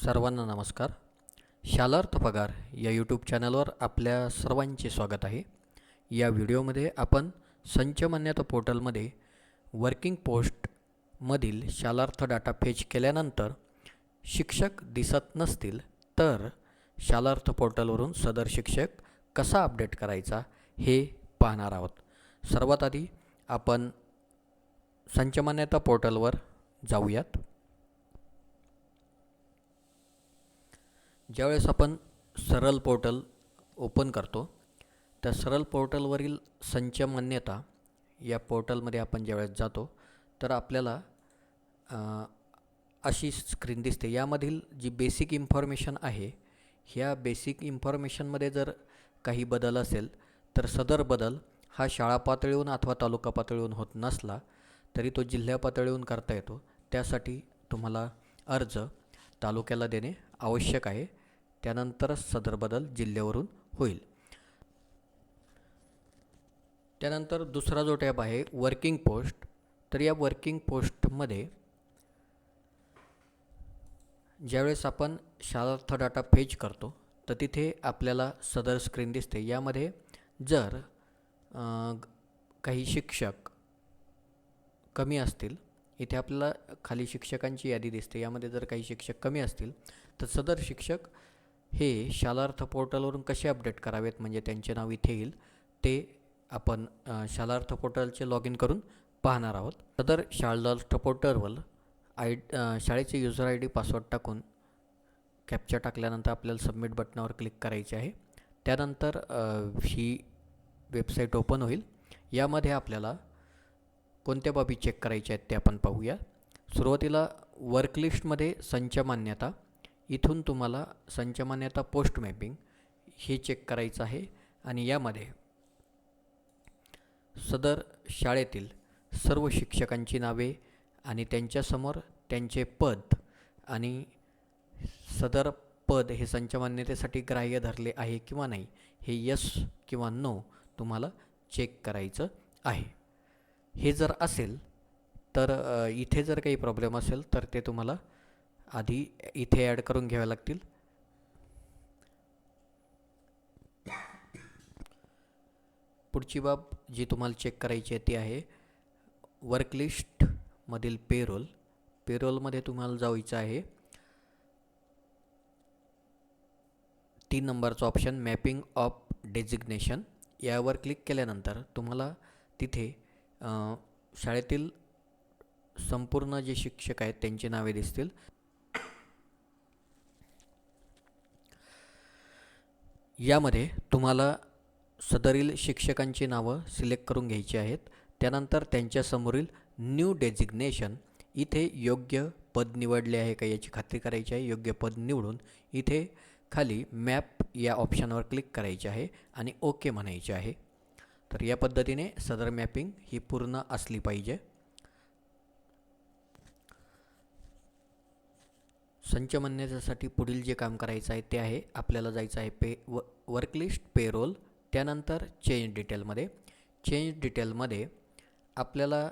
सर्वांना नमस्कार. शालार्थ पगार या यूट्यूब चॅनलवर आपल्या सर्वांचे स्वागत आहे. या व्हिडिओमध्ये आपण संच मान्यता पोर्टलमध्ये वर्किंग पोस्टमधील शालार्थ डाटा फेच केल्यानंतर शिक्षक दिसत नसतील तर शालार्थ पोर्टलवरून सदर शिक्षक कसा अपडेट करायचा हे पाहणार आहोत. सर्वात आधी आपण संच मान्यता पोर्टलवर जाऊयात. ज्यावेळेस आपण सरळ पोर्टल ओपन करतो त्या सरळ पोर्टलवरील संच मान्यता या पोर्टलमध्ये आपण ज्यावेळेस जातो तर आपल्याला अशी स्क्रीन दिसते. यामधील जी बेसिक इन्फॉर्मेशन आहे ह्या बेसिक इन्फॉर्मेशनमध्ये जर काही बदल असेल तर सदर बदल हा शाळा पातळीवरून अथवा तालुका पातळीवरून होत नसला तरी तो जिल्हा पातळीवरून करता येतो. त्यासाठी तुम्हाला अर्ज तालुक्याला देणे आवश्यक आहे. त्यानंतरच सदर बदल जिल्ह्यावरून होईल. त्यानंतर दुसरा जो टॅब आहे वर्किंग पोस्ट. तर या वर्किंग पोस्टमध्ये ज्यावेळेस आपण शालार्थ डाटा फेच करतो तर तिथे आपल्याला सदर स्क्रीन दिसते. यामध्ये जर काही शिक्षक कमी असतील, इथे आपल्याला खाली शिक्षकांची यादी दिसते. यामध्ये जर काही शिक्षक कमी असतील तर सदर शिक्षक हे शालार्थ पोर्टलवरून कसे अपडेट करावेत म्हणजे त्यांचे नाव इथे येईल ते आपण शालार्थ पोर्टलचे लॉग इन करून पाहणार आहोत. सदर शालार्थ पोर्टलवर शाळेचे युजर ID पासवर्ड टाकून कॅप्चा टाकल्यानंतर आपल्याला सबमिट बटनावर क्लिक करायचे आहे. त्यानंतर ही वेबसाईट ओपन होईल. यामध्ये आपल्याला कोणत्या बाबी चेक करायच्या आहेत ते आपण पाहूया. सुरुवातीला वर्क लिस्टमध्ये संच मान्यता, इथून तुम्हाला संच मान्यता पोस्ट मॅपिंग हे चेक करायचं आहे आणि यामध्ये सदर शाळेतील सर्व शिक्षकांची नावे आणि त्यांच्यासमोर त्यांचे पद आणि सदर पद हे संच मान्यतेसाठी ग्राह्य धरले आहे किंवा नाही हे यस किंवा नो तुम्हाला चेक करायचं आहे. हे जर असेल तर इथे जर काही प्रॉब्लेम असेल तर ते तुम्हाला आधी इथे ॲड करून घ्यावे लागतील. पुढची बाब जी तुम्हाला चेक करायची आहे ती आहे वर्क लिस्टमधील पेरोल. पेरोलमध्ये तुम्हाला जायचं आहे 3 नंबरचा ऑप्शन मॅपिंग ऑफ डेजिग्नेशन. यावर क्लिक केल्यानंतर तुम्हाला तिथे शाळेतील संपूर्ण जे शिक्षक आहेत त्यांची नावे दिसतील. यामध्ये तुम्हाला सदरील शिक्षकांची नावं सिलेक्ट करून घ्यायची आहेत. त्यानंतर त्यांच्यासमोरील न्यू डेजिग्नेशन इथे योग्य पद निवडले आहे का याची खात्री करायची आहे. योग्य पद निवडून इथे खाली मॅप या ऑप्शनवर क्लिक करायचे आहे आणि ओके म्हणायचे आहे. तर या पद्धतीने सदर मॅपिंग ही पूर्ण असली पाहिजे. संच मान्यतेसाठी पुढील जे काम करायचं आहे ते आहे आपल्याला जायचं आहे वर्क लिस्ट पेरोल. त्यानंतर चेंज डिटेलमध्ये. चेंज डिटेलमध्ये आपल्याला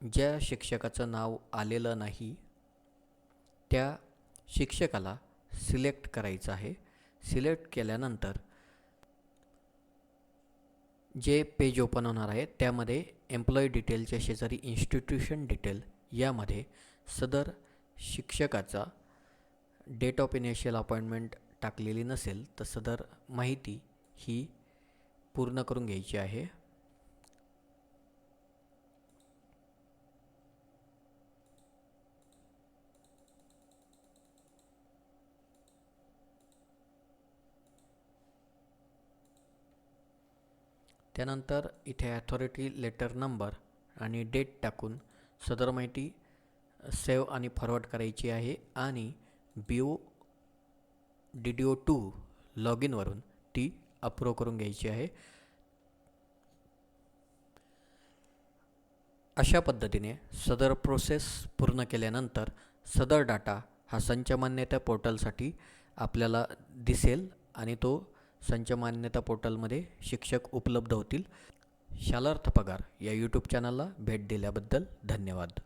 ज्या शिक्षकाचं नाव आलेलं नाही त्या शिक्षकाला सिलेक्ट करायचं आहे. सिलेक्ट केल्यानंतर जे पेज ओपन होणार आहे त्यामध्ये एम्प्लॉई डिटेलच्या शेजारी इन्स्टिट्यूशन डिटेल यामध्ये सदर शिक्षकाचा डेट ऑफ इनिशियल अपॉइंटमेंट टाकलेली नसेल तर सदर माहिती ही पूर्ण करून घ्यायची आहे. त्यानंतर इथे अथॉरिटी लेटर नंबर आणि डेट टाकून सदर माहिती सेव्ह आणि फॉरवर्ड करायची आहे आणि BO DDO2 लॉग इनवरून ती अप्रूव्ह करून घ्यायची आहे. अशा पद्धतीने सदर प्रोसेस पूर्ण केल्यानंतर सदर डाटा हा संच मान्यता पोर्टलसाठी आपल्याला दिसेल आणि तो संच मान्यता पोर्टलमध्ये शिक्षक उपलब्ध होतील. शालार्थ पगार या यूट्यूब चॅनलला भेट दिल्याबद्दल धन्यवाद.